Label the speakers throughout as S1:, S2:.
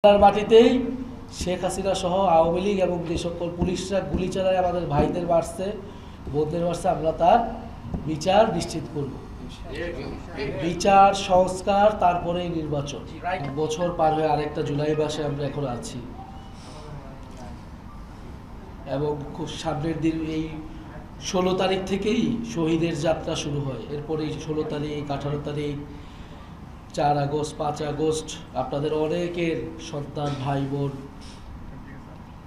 S1: বাংলার মাটিতেই শেখ হাসিনা সহ আওয়ামী লীগ এবং যে সকল পুলিশরা গুলি চালায় আমাদের ভাইদের মারছে, বোনদের মারছে, আমরা তার বিচার নিশ্চিত করব। বিচার, সংস্কার, তারপরে নির্বাচন। বছর পার হয়ে আরেকটা জুলাই মাসে আমরা এখন আছি এবং খুব সামনের দিন এই 16 তারিখ থেকেই শহীদের যাত্রা শুরু হয়। এরপরে 16 তারিখ, 18 তারিখ, 4 আগস্ট, 5 আগস্ট আপনাদের অনেকের সন্তান, ভাই বোন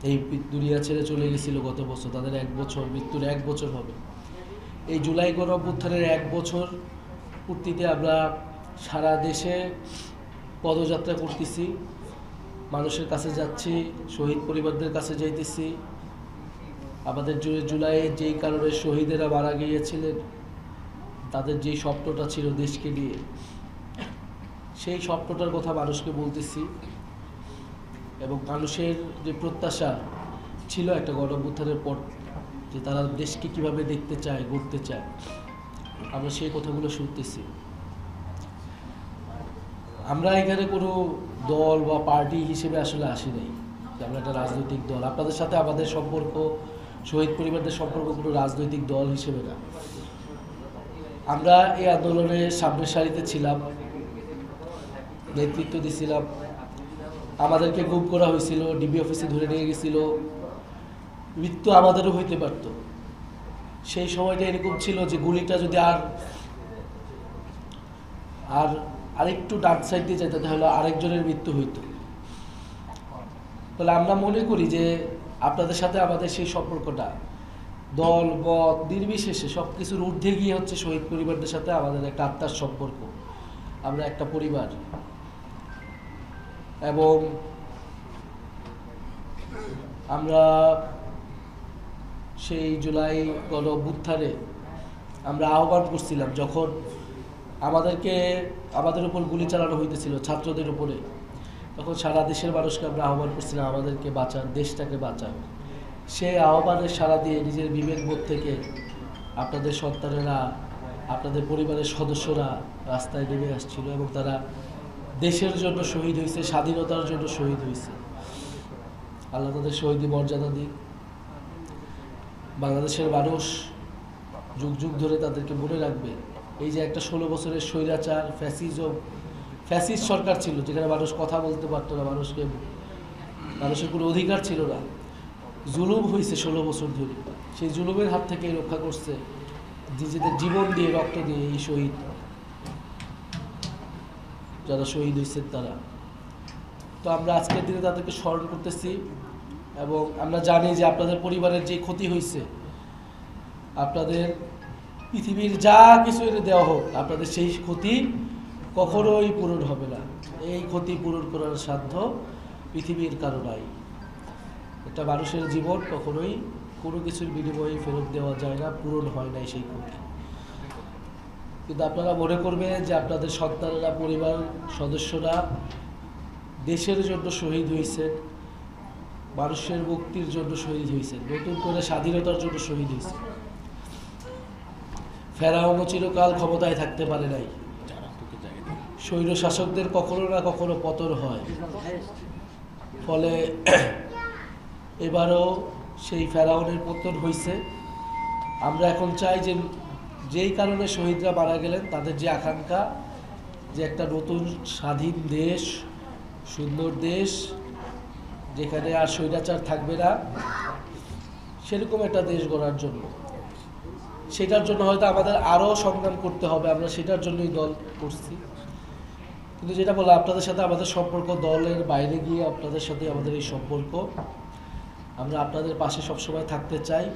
S1: এই দুনিয়া ছেড়ে চলে গেছিল গত বছর। তাদের মৃত্যুর 1 বছর হবে। এই জুলাই গণঅভ্যুত্থানের 1 বছর পূর্তিতে আমরা সারা দেশে পদযাত্রা করতেছি, মানুষের কাছে যাচ্ছি, শহীদ পরিবারদের কাছে যাইতেছি। আমাদের জুলাইয়ে যেই কারণে শহীদেরা মারা গিয়েছিলেন, তাদের যেই স্বপ্নটা ছিল দেশকে নিয়ে, সেই স্বপ্নটার কথা মানুষকে বলতেছি এবং মানুষের যে প্রত্যাশা ছিল একটা গণঅভ্যুত্থানের পর, যে তারা দেশকে কিভাবে দেখতে চায়, গড়তে চায়, আমরা সেই কথাগুলো শুনতেছি। আমরা এখানে কোনো দল বা পার্টি হিসেবে আসলে আসি নাই, আমরা একটা রাজনৈতিক দল। আপনাদের সাথে আমাদের সম্পর্ক, শহীদ পরিবারদের সম্পর্ক কোনো রাজনৈতিক দল হিসেবে না। আমরা এই আন্দোলনের সামনের সারিতে ছিলাম, নেতৃত্ব দিছিলাম। আমাদেরকে গুম করা হয়েছিল, ডিবি অফিসে ধরে নিয়ে গেছিল, মৃত্যু আমাদেরও হইতে পারত। সেই সময়টা এরকম ছিল যে গুলিটা যদি আরেকটু ডান সাইড দিয়ে যেত, তাহলে আরেকজনের মৃত্যু হইত। তাহলে আমরা মনে করি যে আপনাদের সাথে আমাদের সেই সম্পর্কটা দল মত নির্বিশেষে সবকিছুর ঊর্ধ্বে গিয়ে হচ্ছে শহীদ পরিবারদের সাথে আমাদের একটা আত্মার সম্পর্ক। আমরা একটা পরিবার এবং আমরা সেই জুলাই গণঅভ্যুত্থানে আমরা আহ্বান করছিলাম, যখন আমাদের উপর গুলি চালানো হইতেছিল ছাত্রদের উপরে, তখন সারা দেশের মানুষকে আমরা আহ্বান করছিলাম আমাদেরকে বাঁচান, দেশটাকে বাঁচান। সেই আহ্বানের সাড়া দিয়ে নিজের বিবেকবোধ থেকে আপনাদের সন্তানেরা, আপনাদের পরিবারের সদস্যরা রাস্তায় নেমে আসছিল এবং তারা দেশের জন্য শহীদ হয়েছে, স্বাধীনতার জন্য শহীদ হয়েছে। আল্লাহ তাদের শহীদি মর্যাদা দিক। বাংলাদেশের মানুষ যুগ যুগ ধরে তাদেরকে মনে রাখবে। এই যে একটা 16 বছরের স্বৈরাচার ফ্যাসিস্ট সরকার ছিল, যেখানে মানুষ কথা বলতে পারতো না, মানুষের কোনো অধিকার ছিল না, জুলুম হয়েছে 16 বছর ধরে। সেই জুলুমের হাত থেকে রক্ষা করছে নিজেদের জীবন দিয়ে, রক্ত দিয়ে এই শহীদ, যারা শহীদ হয়েছেন তারা। তো আমরা আজকের দিনে তাদেরকে স্মরণ করতেছি এবং আমরা জানি যে আপনাদের পরিবারের যে ক্ষতি হয়েছে, আপনাদের পৃথিবীর যা কিছু এনে দেওয়া হোক, আপনাদের সেই ক্ষতি কখনোই পূরণ হবে না। এই ক্ষতি পূরণ করার সাধ্য পৃথিবীর কারো নাই। একটা মানুষের জীবন কখনোই কোনো কিছুর বিনিময়ে ফেরত দেওয়া যায় না, পূরণ হয় নাই সেই ক্ষতি। কিন্তু আপনারা মনে করবেন যে আপনাদের সন্তানেরা, পরিবার সদস্যরা দেশের জন্য শহীদ হয়েছেন, মানুষের মুক্তির জন্য শহীদ হয়েছেন, নতুন করে স্বাধীনতার জন্য শহীদ হয়েছেন। ফেরাউনও চিরকাল ক্ষমতায় থাকতে পারে নাই। স্বৈর শাসকদের কখনো না কখনো পতন হয়। ফলে এবারও সেই ফেরাউনের পতন হয়েছে। আমরা এখন চাই যে যেই কারণে শহীদরা মারা গেলেন, তাদের যে আকাঙ্ক্ষা, যে একটা নতুন স্বাধীন দেশ, সুন্দর দেশ, যেখানে আর স্বৈরাচার থাকবে না, সেরকম একটা দেশ গড়ার জন্য, সেটার জন্য হয়তো আমাদের আরও সংগ্রাম করতে হবে। আমরা সেটার জন্যই দল করছি। কিন্তু যেটা বললাম, আপনাদের সাথে আমাদের সম্পর্ক দলের বাইরে গিয়ে আপনাদের সাথে আমাদের এই সম্পর্ক। আমরা আপনাদের পাশে সবসময় থাকতে চাই।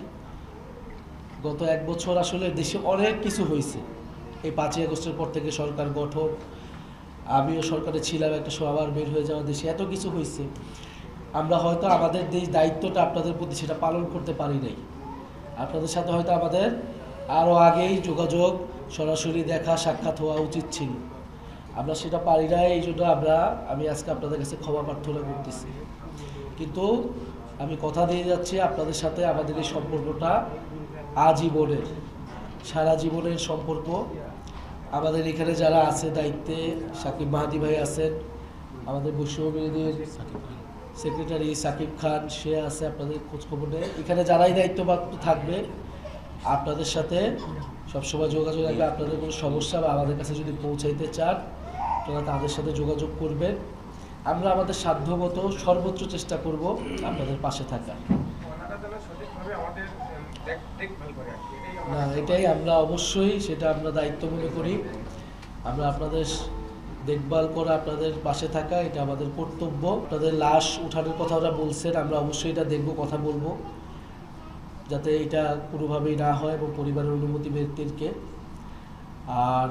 S1: গত 1 বছর আসলে দেশে অনেক কিছু হয়েছে। এই 5ই আগস্টের পর থেকে সরকার গঠন, আমিও সরকারে ছিলাম, একটা আবার বের হয়ে যাওয়া, দেশে এত কিছু হয়েছে। আমরা হয়তো আমাদের দায়িত্বটা আপনাদের প্রতি সেটা পালন করতে পারি নাই। আপনাদের সাথে হয়তো আমাদের আরও আগেই যোগাযোগ, সরাসরি দেখা সাক্ষাৎ হওয়া উচিত ছিল। আমরা সেটা পারি নাই। এই জন্য আমি আজকে আপনাদের কাছে ক্ষমা প্রার্থনা করতেছি। কিন্তু আমি কথা দিয়ে যাচ্ছি, আপনাদের সাথে আমাদের এই সম্পর্কটা আজীবনের, সারা জীবনের সম্পর্ক। আমাদের এখানে যারা আছে দায়িত্বে, সাকিব মাহাদি ভাই আছেন, আমাদের বৈশ্যবিরোধীর সেক্রেটারি সাকিব খান, সে আছে আপনাদের খোঁজখবর নেয়। এখানে যারাই দায়িত্বপ্রাপ্ত থাকবে আপনাদের সাথে সবসময় যোগাযোগ রাখবে। আপনাদের কোনো সমস্যা বা আমাদের কাছে যদি পৌঁছাইতে চান আপনারা তাদের সাথে যোগাযোগ করবেন। আমরা আমাদের সাধ্যমতো সর্বোচ্চ চেষ্টা করব আপনাদের পাশে থাকার। না, এটাই আমরা অবশ্যই সেটা আমরা দায়িত্ব মনে করি। আমরা আপনাদের দেখভাল করা, আপনাদের পাশে থাকা, এটা আমাদের কর্তব্য। আপনাদের লাশ উঠানোর কথা ওরা বলছেন, আমরা অবশ্যই এটা দেখব, কথা বলবো যাতে এটা কোনোভাবেই না হয় এবং পরিবারের অনুমতি ব্যক্তিকে। আর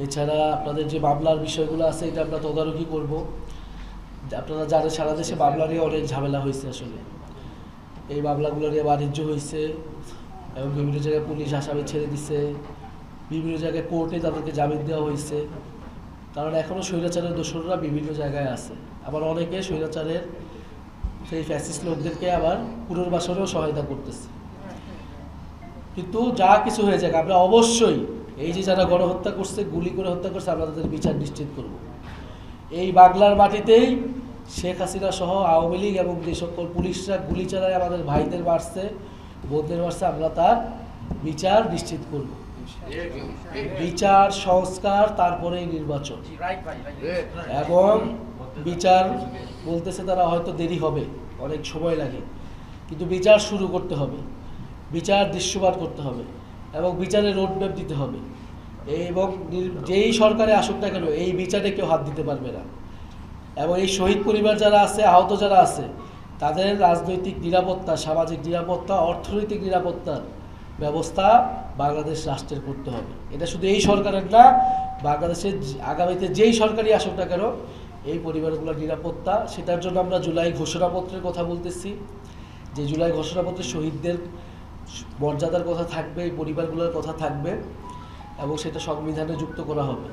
S1: এছাড়া আপনাদের যে মামলার বিষয়গুলো আছে এটা আমরা তদারকি করব। আপনারা জানেন সারা দেশে মামলা নিয়ে অনেক ঝামেলা হয়েছে। আসলে এই মামলাগুলো নিয়ে বাণিজ্য হয়েছে এবং বিভিন্ন জায়গায় পুলিশ আসামি ছেড়ে দিছে, বিভিন্ন জায়গায় কোর্টে তাদেরকে জামিন দেওয়া হয়েছে। কারণ এখনও স্বৈরাচারের দোসররা বিভিন্ন জায়গায় আছে। আবার অনেকে স্বৈরাচারের সেই ফ্যাসিস্ট লোকদেরকে আবার পুনর্বাসনেও সহায়তা করতেছে। কিন্তু যা কিছু হয়ে যাক, আমরা অবশ্যই এই যে যারা গণহত্যা করছে, গুলি করে হত্যা করছে, আমরা তাদের বিচার নিশ্চিত করব। এই বাংলার মাটিতেই শেখ হাসিনা সহ আওয়ামী লীগ এবং যে সকল পুলিশরা গুলি চালায় আমাদের ভাইদের মারছে, বোনদের মারছে, আমরা তার বিচার নিশ্চিত করব। বিচার, সংস্কার, তারপরেই নির্বাচন। এবং বিচার বলতেছে তারা হয়তো দেরি হবে, অনেক সময় লাগে, কিন্তু বিচার শুরু করতে হবে, বিচার দৃশ্যমান করতে হবে এবং বিচারের রোডম্যাপ দিতে হবে। এবং যেই সরকারে আসুক না কেন এই বিচারে কেউ হাত দিতে পারবে না। এবং এই শহীদ পরিবার যারা আছে, আহত যারা আছে, তাদের রাজনৈতিক নিরাপত্তা, সামাজিক নিরাপত্তা, অর্থনৈতিক নিরাপত্তার ব্যবস্থা বাংলাদেশ রাষ্ট্রের করতে হবে। এটা শুধু এই সরকারের না, বাংলাদেশের আগামীতে যেই সরকারই আসুক না কেন এই পরিবারগুলোর নিরাপত্তা, সেটার জন্য আমরা জুলাই ঘোষণাপত্রের কথা বলতেছি। যে জুলাই ঘোষণাপত্রে শহীদদের মর্যাদার কথা থাকবে, এই পরিবারগুলোর কথা থাকবে এবং সেটা সংবিধানে যুক্ত করা হবে।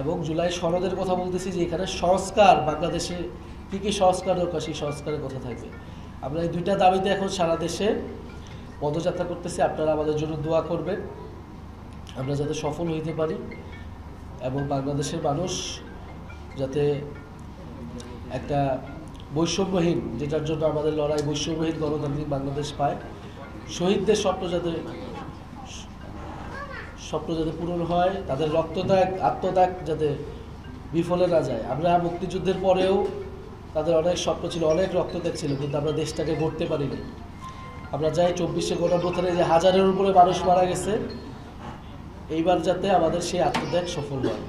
S1: এবং জুলাই সনদের কথা বলতেছি যে এখানে সংস্কার, বাংলাদেশে কী কী সংস্কার দরকার সেই সংস্কারের কথা থাকবে। আমরা এই দুইটা দাবিতে এখন সারা দেশে পদযাত্রা করতেছি। আপনারা আমাদের জন্য দোয়া করবেন আমরা যাতে সফল হইতে পারি এবং বাংলাদেশের মানুষ যাতে একটা বৈষম্যহীন, যেটার জন্য আমাদের লড়াই, বৈষম্যহীন গণতান্ত্রিক বাংলাদেশ পায়। শহীদদের স্বপ্ন যাতে পূরণ হয়, তাদের রক্তত্যাগ, আত্মত্যাগ যাতে বিফলে না যায়। আমরা মুক্তিযুদ্ধের পরেও তাদের অনেক স্বপ্ন ছিল, অনেক রক্তত্যাগ ছিল, কিন্তু আমরা দেশটাকে গড়তে পারিনি। আমরা চাই 24শে গণঅভ্যুত্থানে যে হাজারের উপরে মানুষ মারা গেছে, এইবার যাতে আমাদের সেই আত্মত্যাগ সফল হয়।